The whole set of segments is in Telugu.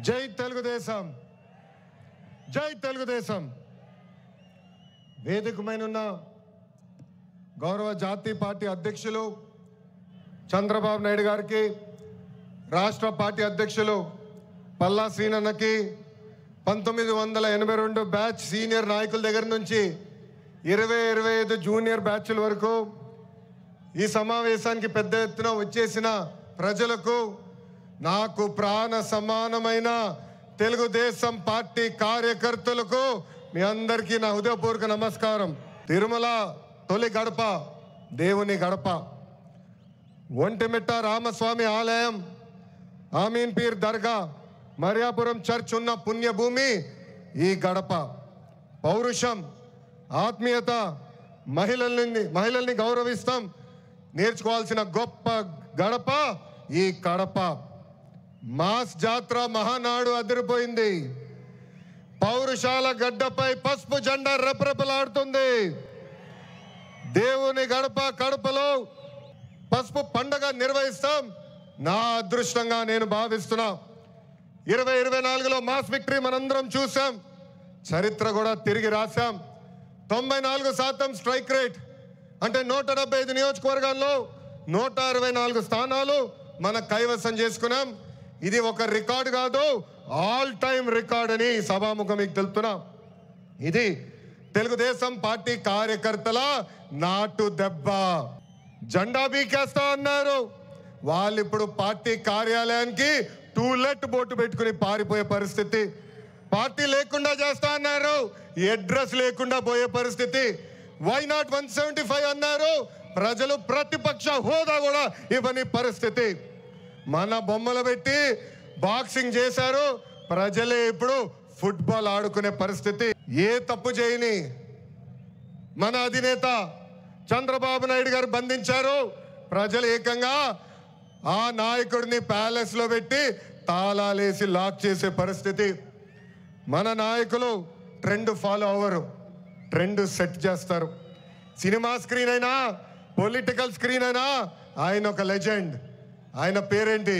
జై తెలుగుదేశం, జై తెలుగుదేశం. వేదికమైన గౌరవ జాతీయ పార్టీ అధ్యక్షులు చంద్రబాబు నాయుడు గారికి, రాష్ట్ర పార్టీ అధ్యక్షులు పల్లా శ్రీనన్నకి, 1982 బ్యాచ్ సీనియర్ నాయకుల దగ్గర నుంచి 20-25 జూనియర్ బ్యాచ్ల వరకు ఈ సమావేశానికి పెద్ద ఎత్తున వచ్చేసిన ప్రజలకు, నాకు ప్రాణ సమానమైన తెలుగుదేశం పార్టీ కార్యకర్తలకు మీ అందరికీ నా హృదయపూర్వక నమస్కారం. తిరుమల తొలి గడప దేవుని గడప, ఒంటిమిట్ట రామస్వామి ఆలయం, ఆమీన్ పీర్ దర్గా, మరియాపురం చర్చ్ ఉన్న పుణ్యభూమి ఈ గడప. పౌరుషం, ఆత్మీయత, మహిళల్ని గౌరవిస్తాం నేర్చుకోవాల్సిన గొప్ప గడప ఈ కడప. మాస్ జాత్ర మహానాడు అదిరిపోయింది. పౌరుషాల గడ్డపై పసుపు జెండా రెపరెపలాడుతుంది. దేవుని గడప కడపలో పసుపు పండగ నిర్వహిస్తాం. నా అదృష్టంగా నేను భావిస్తున్నా. 2024లో మాస్ విక్టరీ మనందరం చూసాం, చరిత్ర కూడా తిరిగి రాశాం. 94% స్ట్రైక్ రేట్ అంటే 175 నియోజకవర్గాల్లో 164 స్థానాలు మన కైవసం చేసుకున్నాం. ఇది ఒక రికార్డు కాదు, ఆల్ టైమ్ రికార్డ్ అని సభాముఖం మీకు తెలుపుతున్నా. ఇది తెలుగుదేశం పార్టీ కార్యకర్తల నాటు దెబ్బ. జెండా బీకేస్తా అన్నారు, వాళ్ళు ఇప్పుడు పార్టీ కార్యాలయానికి టూలెట్ బోటు పెట్టుకుని పారిపోయే పరిస్థితి. పార్టీ లేకుండా చేస్తా అన్నారు, అడ్రస్ లేకుండా పోయే పరిస్థితి. వై నాట్ 175 అన్నారు, ప్రజలు ప్రతిపక్ష హోదా కూడా ఇవ్వని పరిస్థితి. మన బొమ్మలు పెట్టి బాక్సింగ్ చేశారు, ప్రజలే ఇప్పుడు ఫుట్బాల్ ఆడుకునే పరిస్థితి. ఏ తప్పు చేయని మన అధినేత చంద్రబాబు నాయుడు గారు బంధించారు. ప్రజలు ఏకంగా ఆ నాయకుడిని ప్యాలెస్ లో పెట్టి తాళాలేసి లాక్ చేసే పరిస్థితి. మన నాయకులు ట్రెండ్ ఫాలో అవ్వరు, ట్రెండ్ సెట్ చేస్తారు. సినిమా స్క్రీన్ అయినా, పొలిటికల్ స్క్రీన్ అయినా ఆయన ఒక లెజెండ్. ఆయన పేరేంటి?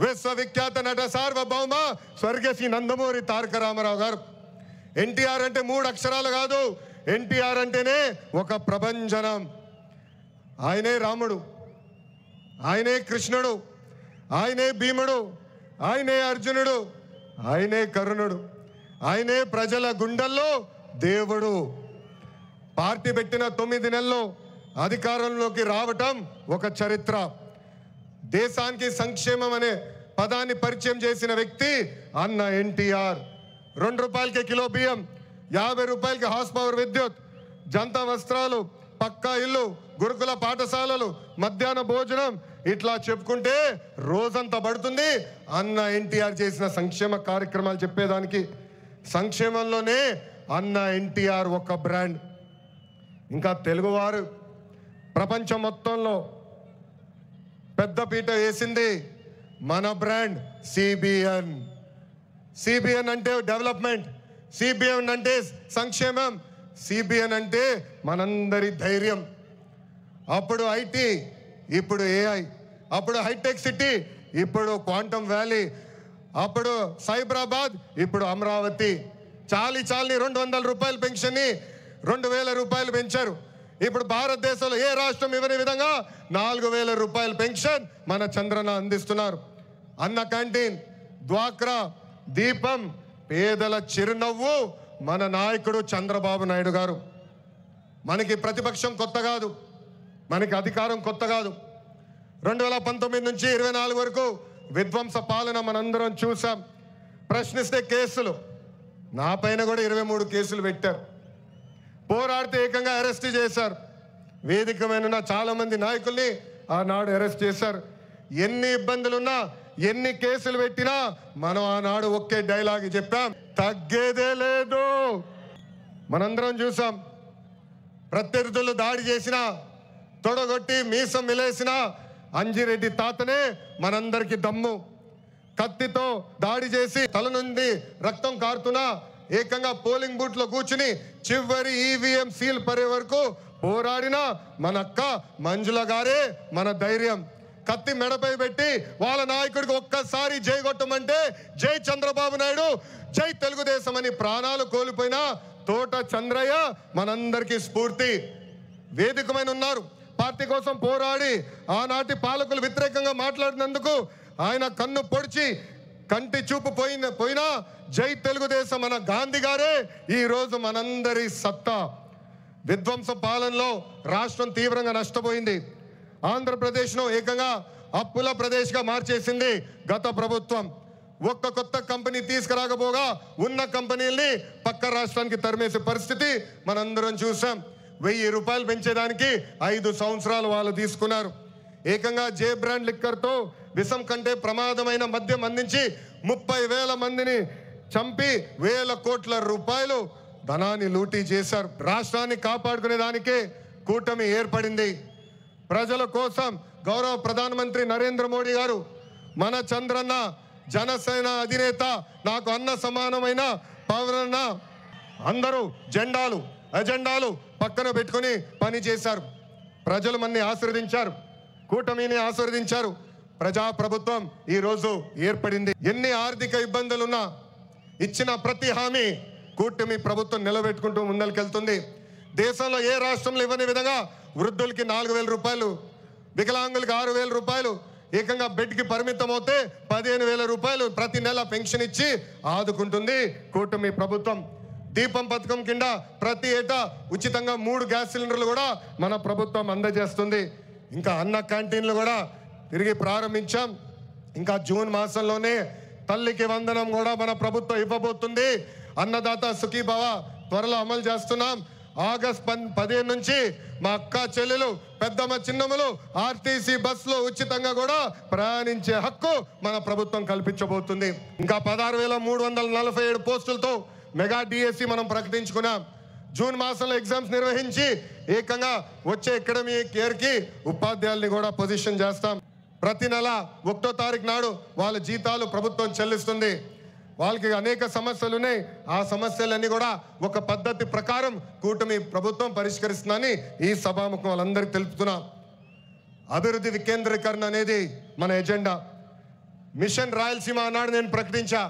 విశ్వవిఖ్యాత నట సార్వభౌమ స్వర్గశ్రీ నందమూరి తారక రామారావు గారు. ఎన్టీఆర్ అంటే 3 అక్షరాలు కాదు, ఎన్టీఆర్ అంటేనే ఒక ప్రభంజనం. ఆయనే రాముడు, ఆయనే కృష్ణుడు, ఆయనే భీముడు, ఆయనే అర్జునుడు, ఆయనే కరుణుడు, ఆయనే ప్రజల గుండెల్లో దేవుడు. పార్టీ పెట్టిన 9 నెలల్లో అధికారంలోకి రావటం ఒక చరిత్ర. దేశానికి సంక్షేమం అనే పదాన్ని పరిచయం చేసిన వ్యక్తి అన్న ఎన్టీఆర్. 2 రూపాయలకి కిలో బియ్యం, 50 రూపాయలకి హార్స్ పవర్ విద్యుత్, జంతా వస్త్రాలు, పక్కా ఇల్లు, గురుకుల పాఠశాలలు, మధ్యాహ్న భోజనం, ఇట్లా చెప్పుకుంటే రోజంతా పడుతుంది. అన్న ఎన్టీఆర్ చేసిన సంక్షేమ కార్యక్రమాలు చెప్పేదానికి. సంక్షేమంలోనే అన్న ఎన్టీఆర్ ఒక బ్రాండ్. ఇంకా తెలుగువారు ప్రపంచం మొత్తంలో పెద్దపీట వేసింది మన బ్రాండ్ సిబిఎన్. సిబిఎన్ అంటే డెవలప్మెంట్, సిబిఎన్ అంటే సంక్షేమం, సిబిఎన్ అంటే మనందరి ధైర్యం. అప్పుడు ఐటీ, ఇప్పుడు ఏఐ, అప్పుడు హైటెక్ సిటీ, ఇప్పుడు క్వాంటమ్ వ్యాలీ, అప్పుడు సైబరాబాద్, ఇప్పుడు అమరావతి. చాలని 200 రూపాయల పెన్షన్ని 2000 రూపాయలు పెంచారు. ఇప్పుడు భారతదేశంలో ఏ రాష్ట్రం ఇవ్వని విధంగా 4000 రూపాయల పెన్షన్ మన చంద్రన అందిస్తున్నారు. అన్న క్యాంటీన్, డ్వాక్రా, దీపం, పేదల చిరునవ్వు మన నాయకుడు చంద్రబాబు నాయుడు గారు. మనకి ప్రతిపక్షం కొత్త కాదు, మనకి అధికారం కొత్త కాదు. 2019 నుంచి 24 వరకు విధ్వంస పాలన మనందరం చూసాం. ప్రశ్నిస్తే కేసులు, నా పైన కూడా 23 కేసులు పెట్టారు. పోరాడితే ఏకంగా అరెస్ట్ చేశారు. వేదికమైన చాలా మంది నాయకుల్ని ఆనాడు అరెస్ట్ చేశారు. ఎన్ని ఇబ్బందులున్నా, ఎన్ని కేసులు పెట్టినా మనం ఆనాడు ఒకే డైలాగ్ చెప్పాం, తగ్గేదే లేదు. మనందరం చూసాం, ప్రత్యర్థులు దాడి చేసినా, తొడగొట్టి మీసం మిలేసిన అంజిరెడ్డి తాతనే మనందరికి దమ్ము. కత్తితో దాడి చేసి తల నుండి రక్తం కారుతున్నా ఏకంగా పోలింగ్ బూత్ లో కూర్చుని చివరి ఈవీఎం సీల్ పరే వరకు పోరాడిన మన అక్క మంజుల గారే మన ధైర్యం. కత్తి మెడపై పెట్టి వాళ్ళ నాయకుడికి ఒక్కసారి జై కొట్టమంటే జై చంద్రబాబు నాయుడు, జై తెలుగుదేశం అని ప్రాణాలు కోల్పోయిన తోట చంద్రయ్య మనందరికీ స్ఫూర్తి. వేదికమైన ఉన్నారు. పార్టీ కోసం పోరాడి ఆనాటి పాలకులు వ్యతిరేకంగా మాట్లాడినందుకు ఆయన కన్ను పొడిచి కంటి చూపు పోయినా జై తెలుగుదేశం అన్న గాంధీ గారే ఈరోజు మనందరి సత్తా. విధ్వంస పాలనలో రాష్ట్రం తీవ్రంగా నష్టపోయింది. ఆంధ్రప్రదేశ్ను ఏకంగా అప్పుల ప్రదేశ్గా మార్చేసింది గత ప్రభుత్వం. ఒక్క కొత్త కంపెనీ తీసుకురాకపోగా ఉన్న కంపెనీల్ని పక్క రాష్ట్రానికి తరిమేసే పరిస్థితి మనందరం చూసాం. 1000 రూపాయలు పెంచేదానికి 5 సంవత్సరాలు వాళ్ళు తీసుకున్నారు. ఏకంగా జే బ్రాండ్ లిక్కర్తో విషం కంటే ప్రమాదమైన మద్యం అందించి 30,000 మందిని చంపి 1,000 కోట్ల రూపాయలు ధనాన్ని లూటీ చేశారు. రాష్ట్రాన్ని కాపాడుకునే దానికే కూటమి ఏర్పడింది. ప్రజల కోసం గౌరవ ప్రధానమంత్రి నరేంద్ర మోడీ గారు మన చంద్రన్న జనసేన అధినేత, నాకు అన్న సమానమైన పవరన్న అందరూ అజెండాలు పక్కన పెట్టుకొని పని చేశారు. ప్రజలు మన్ని ఆశీర్వదించారు, కూటమిని ఆశీర్వదించారు. ప్రజాప్రభుత్వం ఈరోజు ఏర్పడింది. ఎన్ని ఆర్థిక ఇబ్బందులున్నా ఇచ్చిన ప్రతి హామీ కూటమి ప్రభుత్వం నిలబెట్టుకుంటూ ముందరికెళ్తుంది. దేశంలో ఏ రాష్ట్రంలో ఇవ్వని విధంగా వృద్ధులకి 4,000 రూపాయలు, వికలాంగులకి 6,000 రూపాయలు, ఏకంగా బెడ్కి పరిమితం అవుతే 15,000 రూపాయలు ప్రతి నెల పెన్షన్ ఇచ్చి ఆదుకుంటుంది కూటమి ప్రభుత్వం. దీపం పథకం కింద ప్రతి ఏటా ఉచితంగా 3 గ్యాస్ సిలిండర్లు కూడా మన ప్రభుత్వం అందజేస్తుంది. ఇంకా అన్న క్యాంటీన్లు కూడా తిరిగి ప్రారంభించాం. ఇంకా జూన్ మాసంలోనే తల్లికి వందనం కూడా మన ప్రభుత్వం ఇవ్వబోతుంది. అన్నదాత సుఖీభవ త్వరలో అమలు చేస్తున్నాం. ఆగస్ట్ 15 నుంచి మా అక్క చెల్లెలు, పెద్దమ్మ, చిన్నమ్మలు ఆర్టీసీ బస్సులో ఉచితంగా కూడా ప్రయాణించే హక్కు మన ప్రభుత్వం కల్పించబోతుంది. ఇంకా 16,347 పోస్టులతో మెగా డిఎస్సి మనం ప్రకటించుకున్నాం. జూన్ మాసంలో ఎగ్జామ్స్ నిర్వహించి ఏకంగా వచ్చే అకాడమిక్ ఇయర్కి ఉపాధ్యాయుల్ని కూడా పొజిషన్ చేస్తాం. ప్రతి నెల 1వ తారీఖు నాడు వాళ్ళ జీతాలు ప్రభుత్వం చెల్లిస్తుంది. వాళ్ళకి అనేక సమస్యలు ఉన్నాయి. ఆ సమస్యలన్నీ కూడా ఒక పద్ధతి ప్రకారం కూటమి ప్రభుత్వం పరిష్కరిస్తుందని ఈ సభాముఖం వాళ్ళందరికీ తెలుపుతున్నాం. అభివృద్ధి వికేంద్రీకరణ అనేది మన ఎజెండా. మిషన్ రాయలసీమ అన్నాడు నేను ప్రకటించా.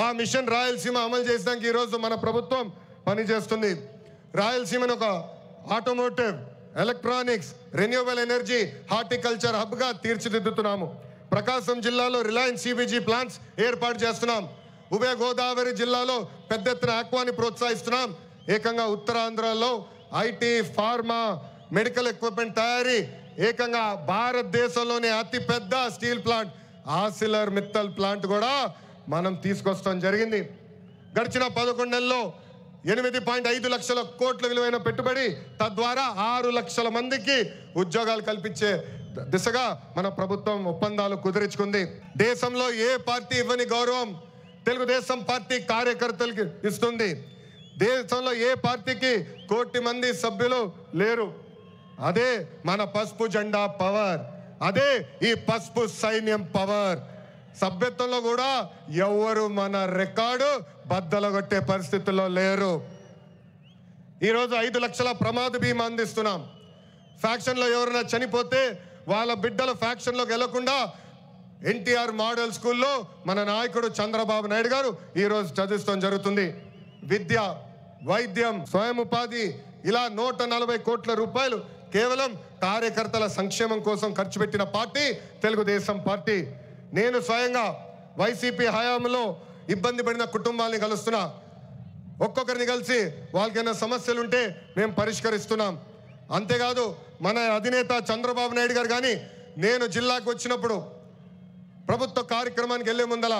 ఆ మిషన్ రాయలసీమ అమలు చేసడానికి ఈరోజు మన ప్రభుత్వం పనిచేస్తుంది. రాయలసీమను ఒక automotive, electronics, renewable energy, horticulture హబ్గా తీర్చిదిద్దుతున్నాము. ప్రకాశం జిల్లాలో రిలయన్స్ సిబిజీ ప్లాంట్స్ ఏర్పాటు చేస్తున్నాం. ఉభయ గోదావరి జిల్లాలో పెద్ద ఎత్తున ఆక్వాని ప్రోత్సహిస్తున్నాం. ఏకంగా ఉత్తరాంధ్రలో ఐటీ, ఫార్మా, మెడికల్ ఎక్విప్మెంట్ తయారీ, ఏకంగా భారతదేశంలోనే అతిపెద్ద స్టీల్ ప్లాంట్ ఆసిలర్ మిత్తల్ ప్లాంట్ కూడా మనం తీసుకొస్తాం జరిగింది. గడిచిన 11 నెలల్లో 8.5 లక్షల కోట్ల విలువైన పెట్టుబడి, తద్వారా 6 లక్షల మందికి ఉద్యోగాలు కల్పించే దిశగా మన ప్రభుత్వం ఒప్పందాలు కుదుర్చుకుంది. దేశంలో ఏ పార్టీ ఇవ్వని గౌరవం తెలుగుదేశం పార్టీ కార్యకర్తలకి ఇస్తుంది. దేశంలో ఏ పార్టీకి 1 కోటి మంది సభ్యులు లేరు. అదే మన పసుపు జెండా పవర్, అదే ఈ పసుపు సైన్యం పవర్. సభ్యత్వంలో కూడా ఎవరు మన రికార్డు బద్దలగొట్టే పరిస్థితుల్లో లేరు. ఈరోజు 5 లక్షల ప్రమాద బీమా అందిస్తున్నాం. ఫ్యాక్షన్లో ఎవరైనా చనిపోతే వాళ్ళ బిడ్డల ఫ్యాక్షన్లోకి వెళ్లకుండా ఎన్టీఆర్ మోడల్ స్కూల్లో మన నాయకుడు చంద్రబాబు నాయుడు గారు ఈరోజు చదివిస్తాం జరుగుతుంది. విద్య, వైద్యం, స్వయం ఉపాధి, ఇలా 140 కోట్ల రూపాయలు కేవలం కార్యకర్తల సంక్షేమం కోసం ఖర్చు పెట్టిన పార్టీ తెలుగుదేశం పార్టీ. నేను స్వయంగా వైసీపీ హయాంలో ఇబ్బంది పడిన కుటుంబాలని కలుస్తున్నా. ఒక్కొక్కరిని కలిసి వాళ్ళకైనా సమస్యలు ఉంటే మేము పరిష్కరిస్తున్నాం. అంతేకాదు మన అధినేత చంద్రబాబు నాయుడు గారు కానీ నేను జిల్లాకు వచ్చినప్పుడు ప్రభుత్వ కార్యక్రమానికి వెళ్లే ముందల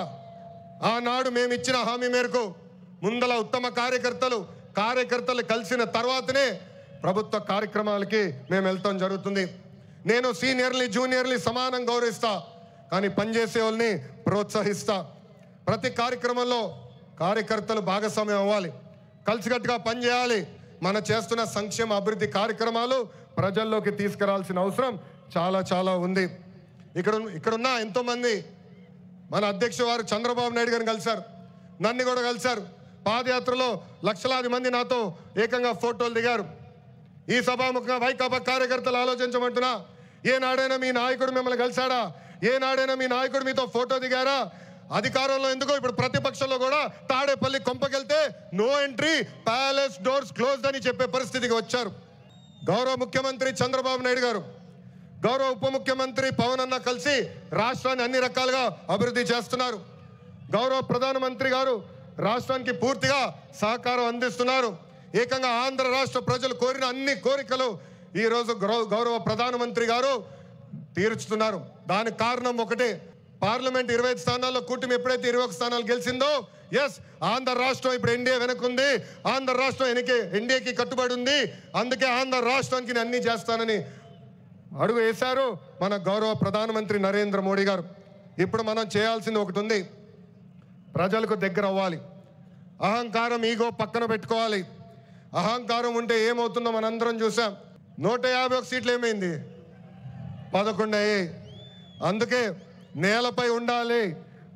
ఆనాడు మేము ఇచ్చిన హామీ మేరకు ముందల ఉత్తమ కార్యకర్తలు కలిసిన తర్వాతనే ప్రభుత్వ కార్యక్రమాలకి మేము వెళ్తాం జరుగుతుంది. నేను సీనియర్ని, జూనియర్ని సమానం గౌరవిస్తా, కానీ పనిచేసే వాళ్ళని ప్రోత్సహిస్తా. ప్రతి కార్యక్రమంలో కార్యకర్తలు భాగస్వామ్యం అవ్వాలి, కలిసికట్టుగా పనిచేయాలి. మన చేస్తున్న సంక్షేమ అభివృద్ధి కార్యక్రమాలు ప్రజల్లోకి తీసుకురావాల్సిన అవసరం చాలా ఉంది. ఇక్కడున్న ఎంతోమంది మన అధ్యక్షుడు వారు చంద్రబాబు నాయుడు గారిని కలిశారు, నన్ను కూడా కలిశారు. పాదయాత్రలో లక్షలాది మంది నాతో ఏకంగా ఫోటోలు దిగారు. ఈ సభాముఖంగా వైకాపా కార్యకర్తలు ఆలోచించమంటున్నా, ఏనాడైనా మీ నాయకుడు మిమ్మల్ని కలిశాడా? ఏనాడైనా మీ నాయకుడు మీతో ఫోటో దిగారా? అధికారంలో ఎందుకో ఇప్పుడు ప్రతిపక్షంలో కూడా తాడేపల్లి కొంపకెళ్తే no entry, palace doors closed అని చెప్పే పరిస్థితికి వచ్చారు. గౌరవ ముఖ్యమంత్రి చంద్రబాబు నాయుడు గారు, గౌరవ ఉప ముఖ్యమంత్రి పవన్ అన్న కలిసి రాష్ట్రాన్ని అన్ని రకాలుగా అభివృద్ధి చేస్తున్నారు. గౌరవ ప్రధానమంత్రి గారు రాష్ట్రానికి పూర్తిగా సహకారం అందిస్తున్నారు. ఏకంగా ఆంధ్ర రాష్ట్ర ప్రజలు కోరిన అన్ని కోరికలు ఈరోజు గౌరవ ప్రధానమంత్రి గారు తీర్చుతున్నారు. దానికి కారణం ఒకటే, పార్లమెంట్ 25 స్థానాల్లో కూటమి ఎప్పుడైతే 21 స్థానాలు గెలిచిందో, ఎస్ ఆంధ్ర రాష్ట్రం ఇప్పుడు ఎన్డీఏ వెనకుంది, ఆంధ్ర రాష్ట్రం ఎన్డీఏకి కట్టుబడి ఉంది, అందుకే ఆంధ్ర రాష్ట్రానికి నేను అన్ని చేస్తానని అడుగు వేశారు మన గౌరవ ప్రధానమంత్రి నరేంద్ర మోడీ గారు. ఇప్పుడు మనం చేయాల్సింది ఒకటి ఉంది, ప్రజలకు దగ్గర అవ్వాలి. అహంకారం, ఈగో పక్కన పెట్టుకోవాలి. అహంకారం ఉంటే ఏమవుతుందో మనందరం చూసాం. 151 సీట్లు ఏమైంది? 11 అయ్యాయి. అందుకే నేలపై ఉండాలి,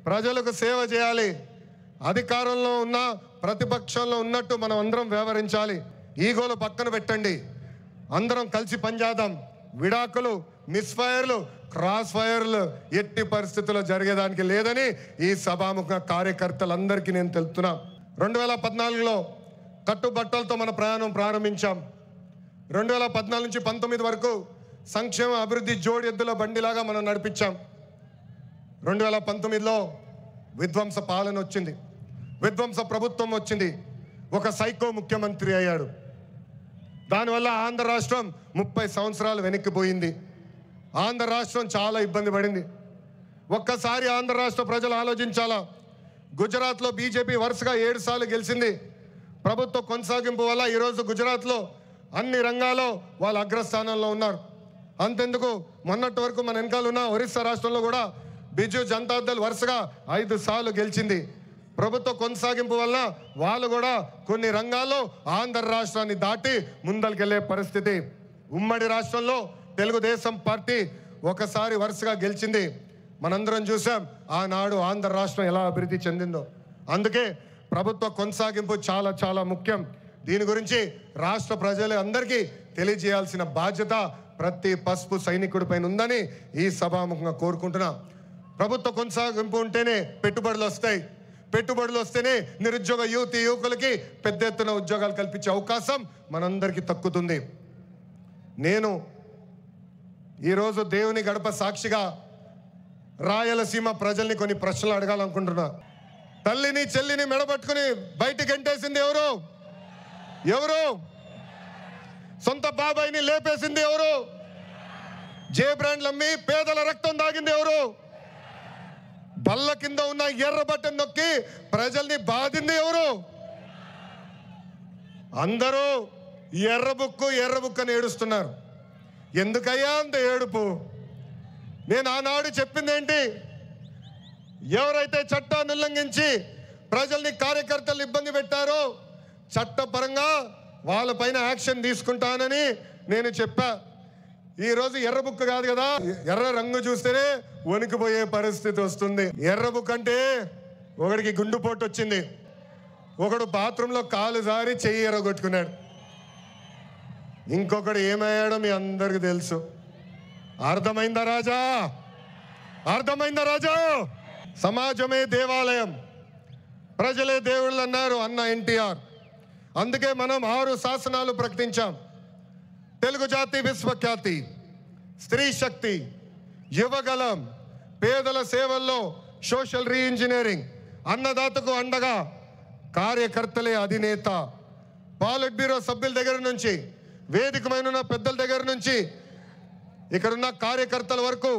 ప్రజలకు సేవ చేయాలి. అధికారంలో ఉన్న ప్రతిపక్షంలో ఉన్నట్టు మనం అందరం వ్యవహరించాలి. ఈగోలు పక్కన పెట్టండి, అందరం కలిసి పనిచేద్దాం. విడాకులు, మిస్ఫైర్లు, క్రాస్ ఫైర్లు ఎట్టి పరిస్థితుల్లో జరిగేదానికి లేదని ఈ సభాముఖ కార్యకర్తలందరికీ నేను తెలుపుతున్నా. 2014లో కట్టుబట్టలతో మన ప్రయాణం ప్రారంభించాం. 2014 నుంచి 19 వరకు సంక్షేమ అభివృద్ధి జోడి ఎద్దుల బండిలాగా మనం నడిపించాం. 2019లో విధ్వంస పాలన వచ్చింది, విధ్వంస ప్రభుత్వం వచ్చింది, ఒక సైకో ముఖ్యమంత్రి అయ్యాడు. దానివల్ల ఆంధ్ర రాష్ట్రం 30 సంవత్సరాలు వెనక్కిపోయింది. ఆంధ్ర రాష్ట్రం చాలా ఇబ్బంది పడింది. ఒక్కసారి ఆంధ్ర రాష్ట్ర ప్రజలు ఆలోచించాలా. గుజరాత్లో బీజేపీ వరుసగా 7 సార్లు గెలిచింది. ప్రభుత్వ కొనసాగింపు వల్ల ఈరోజు గుజరాత్లో అన్ని రంగాల్లో వాళ్ళు అగ్రస్థానంలో ఉన్నారు. అంతెందుకు, మొన్నటి వరకు మన వెనకాల ఉన్న ఒరిస్సా రాష్ట్రంలో కూడా బిజు జనతాదళ్ వరుసగా 5 సార్లు గెలిచింది. ప్రభుత్వ కొనసాగింపు వల్ల వాళ్ళు కూడా కొన్ని రంగాల్లో ఆంధ్ర రాష్ట్రాన్ని దాటి ముందరికెళ్లే పరిస్థితి. ఉమ్మడి రాష్ట్రంలో తెలుగుదేశం పార్టీ ఒకసారి వరుసగా గెలిచింది. మనందరం చూసాం ఆనాడు ఆంధ్ర రాష్ట్రం ఎలా అభివృద్ధి చెందిందో. అందుకే ప్రభుత్వ కొనసాగింపు చాలా చాలా ముఖ్యం. దీని గురించి రాష్ట్ర ప్రజలు అందరికీ తెలియజేయాల్సిన బాధ్యత ప్రతి పసుపు సైనికుడి పైన ఉందని ఈ సభాముఖంగా కోరుకుంటున్నా. ప్రభుత్వ కొనసాగింపు ఉంటేనే పెట్టుబడులు వస్తాయి, పెట్టుబడులు వస్తేనే నిరుద్యోగ యువకులకి పెద్ద ఎత్తున ఉద్యోగాలు కల్పించే అవకాశం మనందరికీ దక్కుతుంది. నేను ఈరోజు దేవుని గడప సాక్షిగా రాయలసీమ ప్రజల్ని కొన్ని ప్రశ్నలు అడగాలనుకుంటున్నా. తల్లిని చెల్లిని మెడబట్టుకుని బయటికి గెంటేసింది ఎవరు? ఎవరు? సొంత బాబాయిని లేపేసింది ఎవరు? జే బ్రాండ్లు అమ్మి పేదల రక్తం దాగింది ఎవరు? బల్ల కింద ఉన్న ఎర్ర బట్టను నొక్కి ప్రజల్ని బాధింది ఎవరు? అందరూ ఎర్ర బుక్కు అని ఏడుస్తున్నారు. ఎందుకయ్యా అంత ఏడుపు? నేను ఆనాడు చెప్పింది ఏంటి? ఎవరైతే చట్టాన్ని ఉల్లంఘించి ప్రజల్ని, కార్యకర్తలు ఇబ్బంది పెట్టారో చట్టపరంగా వాళ్ళపైన యాక్షన్ తీసుకుంటానని నేను చెప్పా. ఈరోజు ఎర్ర బుక్ కాదు కదా, ఎర్ర రంగు చూస్తేనే వణికిపోయే పరిస్థితి వస్తుంది. ఎర్ర బుక్ అంటే ఒకడికి గుండుపోటు వచ్చింది, ఒకడు బాత్రూంలో కాలు జారి చెయ్యి ఎర్రగొట్టుకున్నాడు, ఇంకొకడు ఏమయ్యాడో మీ అందరికి తెలుసు. అర్థమైందా రాజా? అర్థమైందా రాజా? సమాజమే దేవాలయం, ప్రజలే దేవుళ్ళు అన్నారు అన్న ఎన్టీఆర్. అందుకే మనం 6 శాసనాలు ప్రకటించాం. తెలుగు జాతి విశ్వఖ్యాతి, స్త్రీ శక్తి, యువగలం, పేదల సేవల్లో సోషల్ రీఇంజనీరింగ్, అన్నదాతకు అండగా, కార్యకర్తలే అధినేత. పాలిట్ బ్యూరో సభ్యుల దగ్గర నుంచి, వేదికమైన పెద్దల దగ్గర నుంచి, ఇక్కడున్న కార్యకర్తల వరకు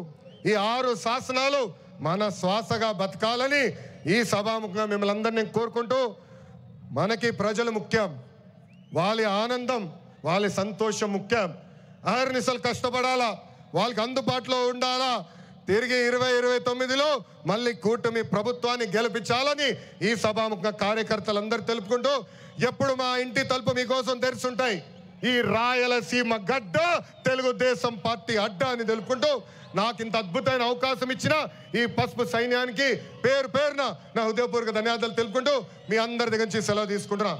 ఈ 6 శాసనాలు మన శ్వాసగా బతకాలని ఈ సభాముఖంగా మిమ్మల్ని అందరినీ కోరుకుంటూ, మనకి ప్రజలు ముఖ్యం, వాళ్ళ ఆనందం, వాళ్ళ సంతోషం ముఖ్యం. అహర్నిశలు కష్టపడాలా, వాళ్ళకి అందుబాటులో ఉండాలా. తిరిగి 2029లో మళ్ళీ కూటమి ప్రభుత్వాన్ని గెలిపించాలని ఈ సభాముఖ కార్యకర్తలందరూ తెలుపుకుంటూ, ఎప్పుడు మా ఇంటి తలుపు మీకోసం తెరుచుంటాయి. ఈ రాయలసీమ గడ్డ తెలుగుదేశం పార్టీ అడ్డ అని తెలుపుకుంటూ, నాకు ఇంత అద్భుతమైన అవకాశం ఇచ్చిన ఈ పసుపు సైన్యానికి పేరు పేరున నా హృదయపూర్వక ధన్యవాదాలు తెలుపుకుంటూ మీ అందరి దగ్గర నుంచి సెలవు తీసుకుంటున్నా.